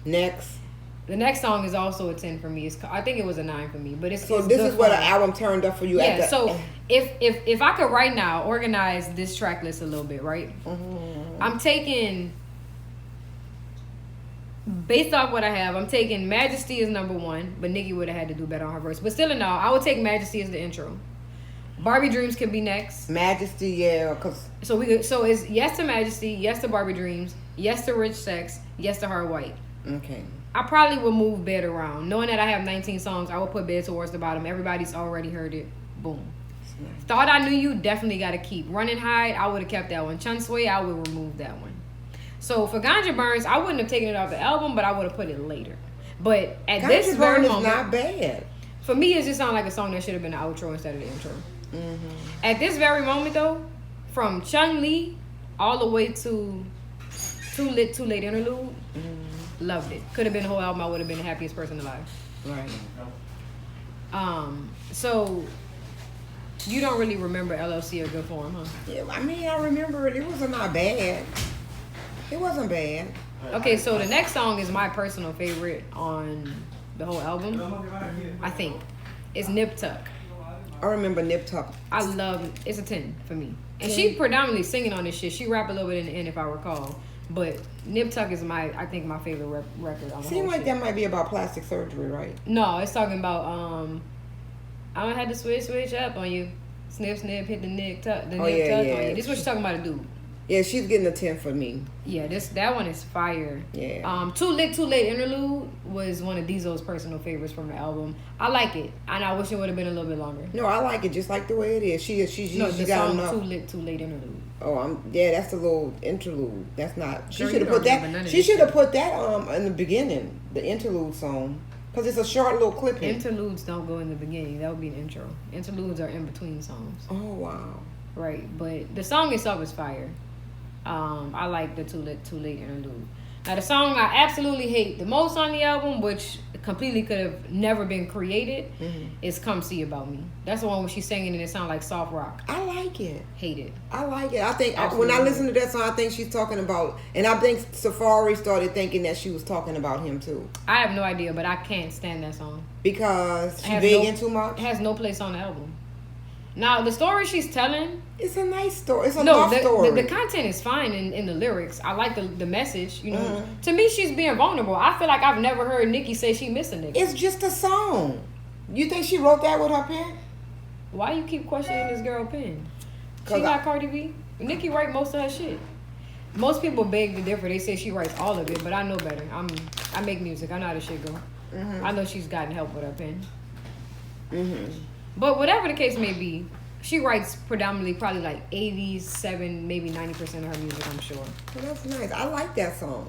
Speaker 1: Next.
Speaker 2: The next song is also a 10 for me. I think it was a 9 for me, but it's
Speaker 1: so
Speaker 2: it's
Speaker 1: this
Speaker 2: good
Speaker 1: is where
Speaker 2: fun.
Speaker 1: the album turned up for you.
Speaker 2: Yeah. So if I could right now organize this track list a little bit, right?
Speaker 1: Mm-hmm.
Speaker 2: I'm taking, based off what I have, I'm taking Majesty as number 1, but Nicki would have had to do better on her verse. But still, in all, I would take Majesty as the intro. Barbie Dreams could be next.
Speaker 1: Majesty, yeah, cause
Speaker 2: So it's yes to Majesty, yes to Barbie Dreams, yes to Rich Sex, yes to Hard White.
Speaker 1: okay.
Speaker 2: I probably would move Bed around. Knowing that I have 19 songs, I would put Bed towards the bottom. Everybody's already heard it. Boom. Thought I Knew You, definitely got to keep. Run and Hide, I would have kept that one. Swae, I would remove that one. So for Ganja Burns, I wouldn't have taken it off the album, but I would have put it later. But at
Speaker 1: Ganja
Speaker 2: this very
Speaker 1: Burn is
Speaker 2: moment,
Speaker 1: not bad.
Speaker 2: for me, it just sounded like a song that should have been the outro instead of the intro.
Speaker 1: Mm-hmm.
Speaker 2: At this very moment, though, from Chun-Li all the way to Too Late Interlude, loved it. Could have been the whole album. I would have been the happiest person alive.
Speaker 1: Right.
Speaker 2: So you don't really remember LLC or Good Form, huh?
Speaker 1: Yeah, I mean, I remember it. It wasn't not bad. It wasn't bad.
Speaker 2: Okay, so the next song is my personal favorite on the whole album. I think it's Nip Tuck.
Speaker 1: I remember Nip Tuck.
Speaker 2: I love it's a 10 for me. And she predominantly singing on this shit. She rap a little bit in the end if I recall. But Nip Tuck is I think my favorite record on the
Speaker 1: Seems
Speaker 2: whole
Speaker 1: like
Speaker 2: shit.
Speaker 1: that might be about plastic surgery, right?
Speaker 2: No, it's talking about I don't have to switch up on you. Snip, hit the Nip Tuck on you. This is what she's talking about a dude.
Speaker 1: Yeah, she's getting a 10 for me.
Speaker 2: Yeah, that one is fire.
Speaker 1: Yeah.
Speaker 2: Too Late Interlude was one of Diesel's personal favorites from the album. I like it, and I wish it would have been a little bit longer.
Speaker 1: No, I like it just like the way it is. She
Speaker 2: the
Speaker 1: got
Speaker 2: song
Speaker 1: enough.
Speaker 2: Too Late Interlude.
Speaker 1: Oh, that's a little interlude. That's not. She
Speaker 2: Girl,
Speaker 1: should have
Speaker 2: you
Speaker 1: put
Speaker 2: don't remember none
Speaker 1: that.
Speaker 2: of
Speaker 1: She
Speaker 2: this
Speaker 1: should have
Speaker 2: shit.
Speaker 1: put that in the beginning, the interlude song, because it's a short little clipping.
Speaker 2: Interludes don't go in the beginning. That would be an intro. Interludes are in between songs.
Speaker 1: Oh wow.
Speaker 2: Right, but the song itself is fire. I like the Too Late Interlude. Now the song I absolutely hate the most on the album, which completely could have never been created, is Come See About Me. That's the one where she's singing and it sounds like soft rock.
Speaker 1: I like it.
Speaker 2: Hate it.
Speaker 1: I like it. I think
Speaker 2: Absolutely.
Speaker 1: when I listen to that song, I think she's talking about, and I think Safari started thinking that she was talking about him too.
Speaker 2: I have no idea, but I can't stand that song.
Speaker 1: Because she
Speaker 2: Has
Speaker 1: begging too much.
Speaker 2: It has no place on the album. Now the story she's telling,
Speaker 1: It's a nice story. It's a love story.
Speaker 2: the content is fine in the lyrics. I like the message. You know, to me she's being vulnerable. I feel like I've never heard Nicki say she miss a nigga.
Speaker 1: It's just a song. You think she wrote that with her pen?
Speaker 2: Why you keep questioning this girl pen? She
Speaker 1: 'Cause
Speaker 2: not Cardi B. Nicki write most of her shit. Most people beg to differ. They say she writes all of it, but I know better. I make music. I know how this shit go. I know she's gotten help with her pen. But whatever the case may be, she writes predominantly probably like 87, maybe 90% of her music, I'm sure.
Speaker 1: Well, that's nice. I like that song.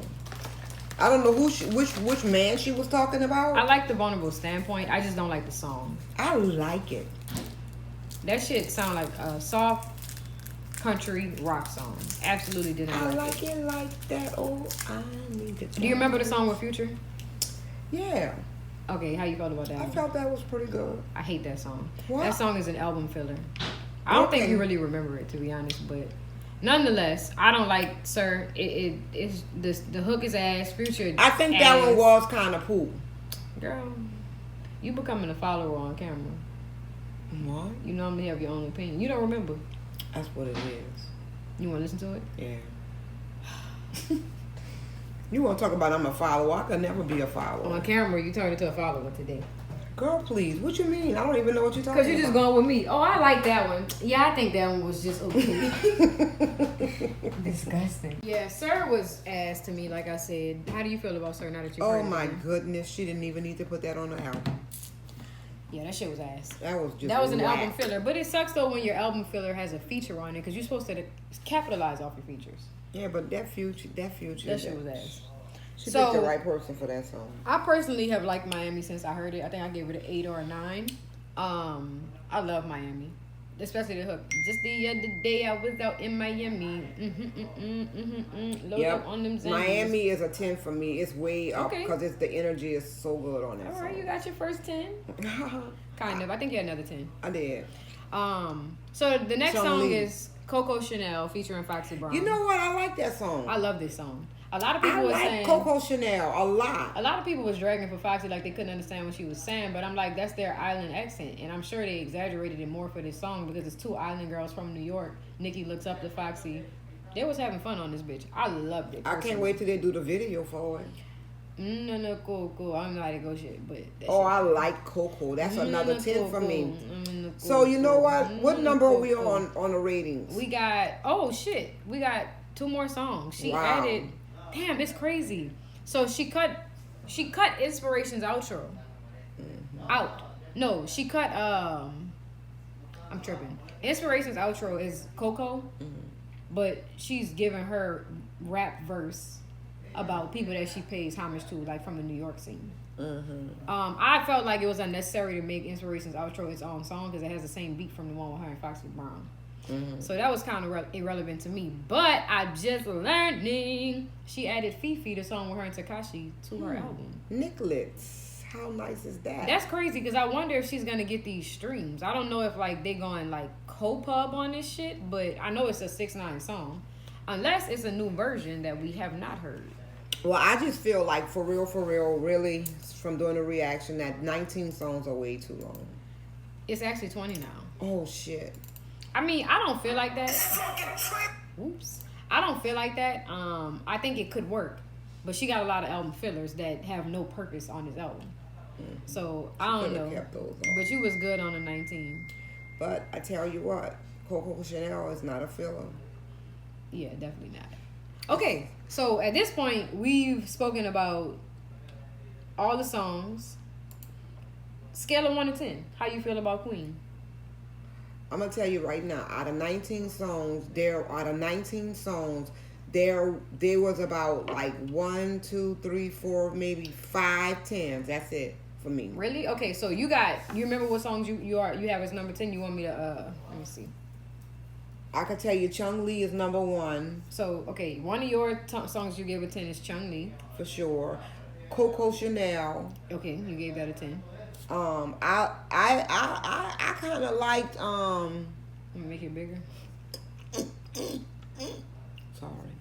Speaker 1: I don't know which man she was talking about.
Speaker 2: I like the vulnerable standpoint. I just don't like the song.
Speaker 1: I like it.
Speaker 2: That shit sound like a soft country rock song. Absolutely didn't
Speaker 1: I
Speaker 2: like
Speaker 1: like it like that. Oh, I need it.
Speaker 2: Do you remember the song with Future?
Speaker 1: Yeah.
Speaker 2: Okay, how you felt about that
Speaker 1: I
Speaker 2: one?
Speaker 1: felt that was pretty good.
Speaker 2: I hate that song.
Speaker 1: What?
Speaker 2: That song is an album filler. I don't think
Speaker 1: Okay.
Speaker 2: you really remember it, to be honest, but nonetheless, I don't like Sir. It's the hook is ass. Future.
Speaker 1: I think that one was kind of poop.
Speaker 2: Girl, you becoming a follower on camera.
Speaker 1: What?
Speaker 2: You normally have your own opinion. You don't remember.
Speaker 1: That's what it is.
Speaker 2: You want to listen to it?
Speaker 1: Yeah. You want to talk about I'm a follower? I could never be a follower.
Speaker 2: On camera, you turned into a follower today.
Speaker 1: Girl, please. What you mean? I don't even know what you're talking about.
Speaker 2: Because you're just going with me. Oh, I like that one. Yeah, I think that one was just okay. Disgusting. Yeah, Sir was ass to me, like I said. How do you feel about Sir now that you've heard
Speaker 1: Oh
Speaker 2: it
Speaker 1: my
Speaker 2: again?
Speaker 1: goodness. She didn't even need to put that on the album.
Speaker 2: Yeah, that shit was ass.
Speaker 1: That was just
Speaker 2: That was an
Speaker 1: whack.
Speaker 2: album filler. But it sucks, though, when your album filler has a feature on it, because you're supposed to capitalize off your features.
Speaker 1: Yeah, but that future.
Speaker 2: That shit was ass.
Speaker 1: She
Speaker 2: So-
Speaker 1: picked the right person for that song.
Speaker 2: I personally have liked Miami since I heard it. I think I gave it an 8 or a 9. I love Miami, especially the hook. Just the other day I was out in Miami. Load
Speaker 1: Yep.
Speaker 2: up on them Xans.
Speaker 1: Miami is a 10 for me. It's way up
Speaker 2: Okay.
Speaker 1: because the energy is so good on that
Speaker 2: All
Speaker 1: song.
Speaker 2: right, you got your first 10. Kind of. I think you had another 10.
Speaker 1: I did.
Speaker 2: So the next song
Speaker 1: Chun-Li.
Speaker 2: is Coco Chanel featuring Foxy Brown.
Speaker 1: You know what? I like that song.
Speaker 2: I love this song. A lot of people were saying
Speaker 1: Coco Chanel a lot.
Speaker 2: A lot of people was dragging for Foxy like they couldn't understand what she was saying, but I'm like, that's their island accent, and I'm sure they exaggerated it more for this song because it's two island girls from New York. Nicki looks up to Foxy. They was having fun on this bitch. I loved it.
Speaker 1: Personally. I can't wait till they do the video for it.
Speaker 2: No, cool. I don't know how to go shit, but
Speaker 1: I like Coco. That's another 10 for me. So you know what? What number are we on the ratings?
Speaker 2: We got we got 2 more songs. She added. Damn, it's crazy. So she cut Inspiration's outro out. No, she cut I'm tripping. Inspiration's outro is Coco, but she's giving her rap verse about people that she pays homage to, like from the New York scene. I felt like it was unnecessary to make Inspiration's outro its own song because it has the same beat from the one with her and Foxy Brown. So that was kind of irrelevant to me. But I just learning she added Fifi, the song with her and Tekashi, to her album.
Speaker 1: Nicholas, how nice is that?
Speaker 2: That's crazy because I wonder if she's gonna get these streams. I don't know if like they going like co-pub on this shit, but I know it's a 6ix9ine song, unless it's a new version that we have not heard.
Speaker 1: Well, I just feel like for real, really, from doing the reaction, that 19 songs are way too long.
Speaker 2: It's actually 20 now.
Speaker 1: Oh shit.
Speaker 2: I mean, I don't feel like that. Oops. I don't feel like that. I think it could work. But she got a lot of album fillers that have no purpose on this album. So, I don't know. But you was good on the 19.
Speaker 1: But I tell you what, Coco Chanel is not a filler.
Speaker 2: Yeah, definitely not. Okay, so at this point, we've spoken about all the songs. Scale of 1 to 10. How you feel about Queen?
Speaker 1: I'm gonna tell you right now, out of 19 songs, there was about like 1, 2, 3, 4, maybe 5 10s. That's it for me.
Speaker 2: Really? Okay, so you remember what songs you have as number 10? You want me to let me see.
Speaker 1: I could tell you Chun-Li is number 1.
Speaker 2: So, okay, one of your songs you gave a 10 is Chun-Li.
Speaker 1: For sure. Coco Chanel.
Speaker 2: Okay, you gave that a 10.
Speaker 1: I kind of liked
Speaker 2: Let me make it bigger.
Speaker 1: Sorry.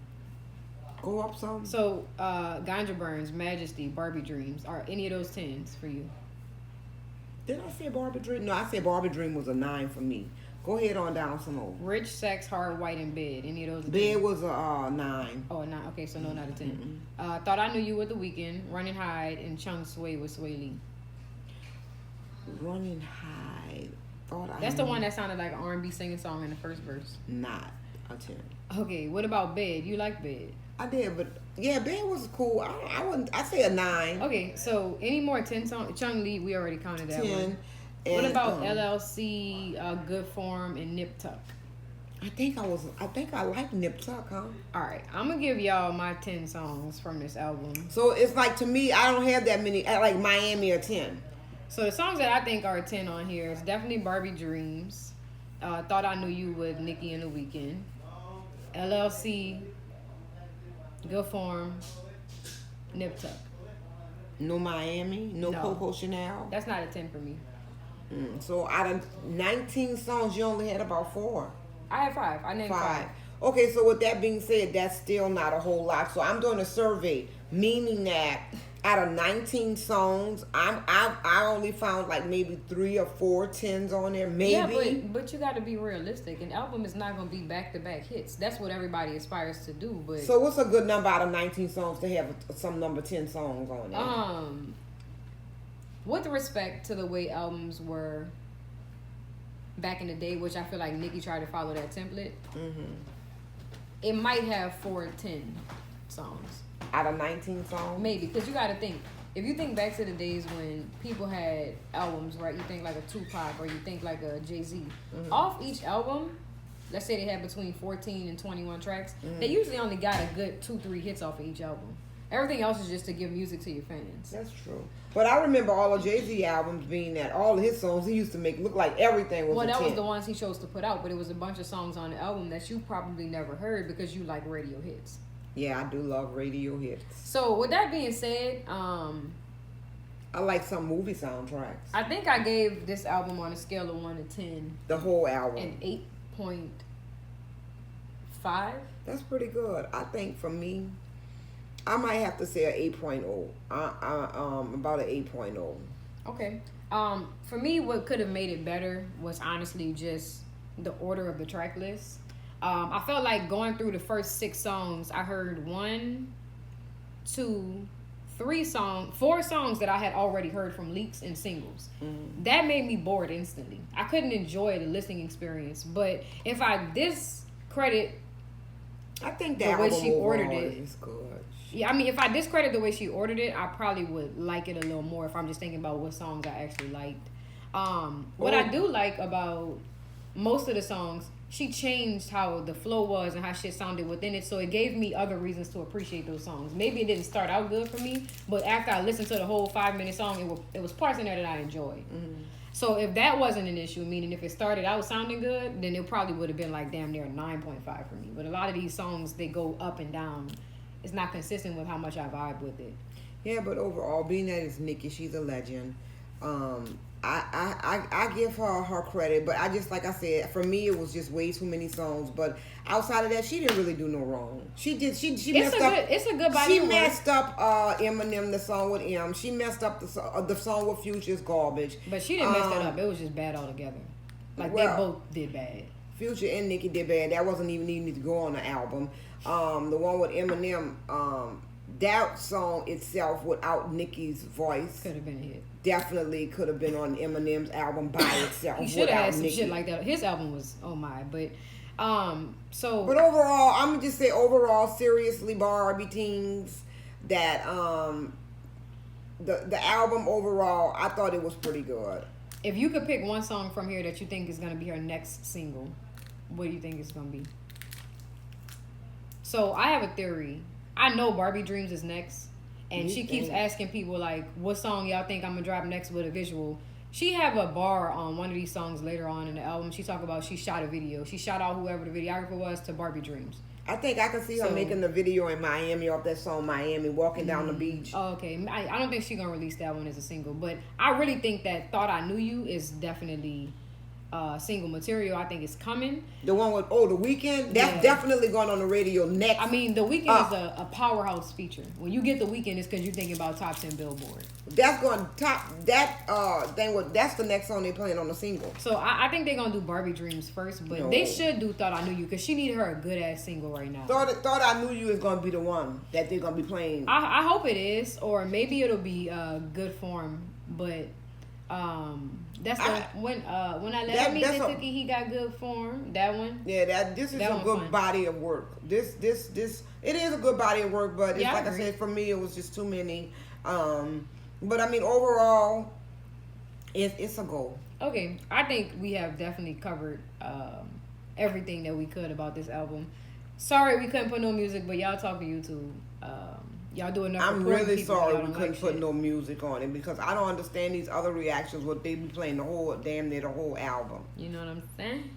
Speaker 1: Go up some.
Speaker 2: So, Ganja Burns, Majesty, Barbie Dreams, are any of those 10s for you?
Speaker 1: Did I say Barbie Dream? No, I said Barbie Dream was a 9 for me. Go ahead on down some more.
Speaker 2: Rich, Sex, Hard, White, and Bed. Any of those?
Speaker 1: Bed was a 9.
Speaker 2: Oh, a 9. Okay, so no, not a 10. Thought I Knew You with The Weeknd, Running Hide, and Swae with Swae Lee.
Speaker 1: Running High.
Speaker 2: That's the one that sounded like an R&B singing song in the first verse.
Speaker 1: Not a 10.
Speaker 2: Okay, what about Bed? You like Bed?
Speaker 1: I did, but yeah, Bed was cool. I say a 9.
Speaker 2: Okay, so any more 10 songs? Chun-Li, we already counted that
Speaker 1: 10.
Speaker 2: one.
Speaker 1: And,
Speaker 2: what about LLC, Good Form, and Nip Tuck?
Speaker 1: I think I like Nip Tuck, huh?
Speaker 2: All right, I'm gonna give y'all my 10 songs from this album.
Speaker 1: So it's like, to me, I don't have that many. I like Miami a 10.
Speaker 2: So the songs that I think are a 10 on here is definitely Barbie Dreams, Thought I Knew You with Nicki and The Weeknd, LLC, Good Form, Nip Tuck.
Speaker 1: No Miami, no Coco Chanel.
Speaker 2: That's not a 10 for me.
Speaker 1: So out of 19 songs, you only had about 4.
Speaker 2: I had 5. I named 5.
Speaker 1: Okay, so with that being said, that's still not a whole lot. So I'm doing a survey, meaning that out of 19 songs, I only found like maybe 3 or 4 10s on there, maybe.
Speaker 2: Yeah, but you got to be realistic. An album is not going to be back-to-back hits. That's what everybody aspires to do. But
Speaker 1: so what's a good number out of 19 songs to have some number 10 songs on there?
Speaker 2: With respect to the way albums were back in the day, which I feel like Nicki tried to follow that template, it might have 4 10 songs.
Speaker 1: Out of 19 songs?
Speaker 2: Maybe, because you got to think. If you think back to the days when people had albums, right? You think like a Tupac or you think like a Jay-Z. Off each album, let's say they had between 14 and 21 tracks, they usually only got a good 2-3 hits off of each album. Everything else is just to give music to your fans.
Speaker 1: That's true. But I remember all of Jay-Z albums being that all of his songs he used to make look like everything was a 10.
Speaker 2: Well, that was the ones he chose to put out, but it was a bunch of songs on the album that you probably never heard because you like radio hits.
Speaker 1: Yeah, I do love radio hits.
Speaker 2: So, with that being said,
Speaker 1: I like some movie soundtracks.
Speaker 2: I think I gave this album on a scale of 1 to 10.
Speaker 1: The whole album.
Speaker 2: An 8.5.
Speaker 1: That's pretty good. I think for me, I might have to say an 8.0. About an 8.0.
Speaker 2: Okay. For me, what could have made it better was honestly just the order of the track list. I felt like going through the first 6 songs, I heard 1, 2, 4 songs that I had already heard from leaks and singles. That made me bored instantly. I couldn't enjoy the listening experience. But if I discredit,
Speaker 1: I think that
Speaker 2: the way she ordered
Speaker 1: it
Speaker 2: it
Speaker 1: is good.
Speaker 2: Yeah, I mean, if I discredit the way she ordered it, I probably would like it a little more if I'm just thinking about what songs I actually liked. What I do like about most of the songs, she changed how the flow was and how shit sounded within it, so it gave me other reasons to appreciate those songs. Maybe it didn't start out good for me, but after I listened to the whole 5-minute song, it was parts in there that I enjoyed. So if that wasn't an issue, meaning if it started out sounding good, then it probably would have been like damn near 9.5 for me. But a lot of these songs, they go up and down. It's not consistent with how much I vibe with it.
Speaker 1: Yeah, but overall, being that it's Nicki, she's a legend. I give her credit, but I just, like I said, for me it was just way too many songs. But outside of that, she didn't really do no wrong. She messed up.
Speaker 2: It's a good body.
Speaker 1: She messed up Eminem, the song with M. She messed up the song with Future's garbage.
Speaker 2: But she didn't mess that up. It was just bad altogether. Like they both did bad.
Speaker 1: Future and Nicki did bad. That wasn't even needing to go on the album. The one with Eminem, that song itself without Nicki's voice
Speaker 2: could have been a hit.
Speaker 1: Definitely could have been on Eminem's album by itself.
Speaker 2: He should have had some shit like that. His album was but
Speaker 1: overall, I'm gonna just say overall, seriously, Barbie Teens, that the album overall, I thought it was pretty good.
Speaker 2: If you could pick one song from here that you think is gonna be her next single, what do you think it's gonna be? So I have a theory. I know Barbie Dreams is next, and she keeps asking people like, what song y'all think I'm gonna drop next with a visual? She have a bar on one of these songs later on in the album. She talk about she shot a video. She shot out whoever the videographer was to Barbie Dreams.
Speaker 1: I think I can see her making the video in Miami off that song Miami, walking down the beach.
Speaker 2: Oh, okay. I don't think she's gonna release that one as a single, but I really think that Thought I Knew You is definitely single material. I think it's coming.
Speaker 1: The one with the Weeknd, that's definitely going on the radio next.
Speaker 2: I mean, the Weeknd is a powerhouse feature. When you get the Weeknd, it's because you're thinking about top 10 Billboard.
Speaker 1: That's going top that thing. That's the next song they playing on the single.
Speaker 2: So I think they're gonna do Barbie Dreams first, but they should do Thought I Knew You because she needed her a good ass single right now.
Speaker 1: Thought I Knew You is gonna be the one that they're gonna be playing.
Speaker 2: I hope it is, or maybe it'll be good form, but. That's when I let me the cookie, he got good form. That one.
Speaker 1: Yeah, this is a good body of work. This it is a good body of work, but it's like I said, for me it was just too many. But I mean overall, it's a goal.
Speaker 2: Okay, I think we have definitely covered everything that we could about this album. Sorry we couldn't put no music, but y'all talk to YouTube. Y'all do enough.
Speaker 1: I'm really sorry we couldn't put no music on it because I don't understand these other reactions. What they be playing the whole album.
Speaker 2: You know what I'm saying?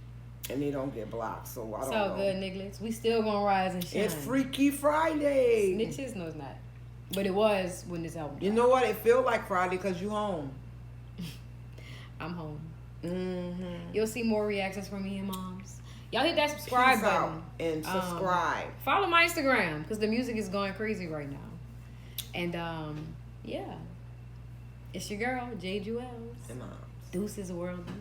Speaker 1: And they don't get blocked, so I don't know.
Speaker 2: It's all good, niggas. We still gonna rise and shine.
Speaker 1: It's Freaky Friday.
Speaker 2: Snitches? No, it's not. But it was when this album.
Speaker 1: You know what? It feel like Friday because you home.
Speaker 2: I'm home.
Speaker 1: Mm-hmm.
Speaker 2: You'll see more reactions from me and moms. Y'all hit that subscribe button
Speaker 1: and subscribe.
Speaker 2: Follow my Instagram because the music is going crazy right now. And it's your girl Jayde Juelz.
Speaker 1: And
Speaker 2: Deuces worldly.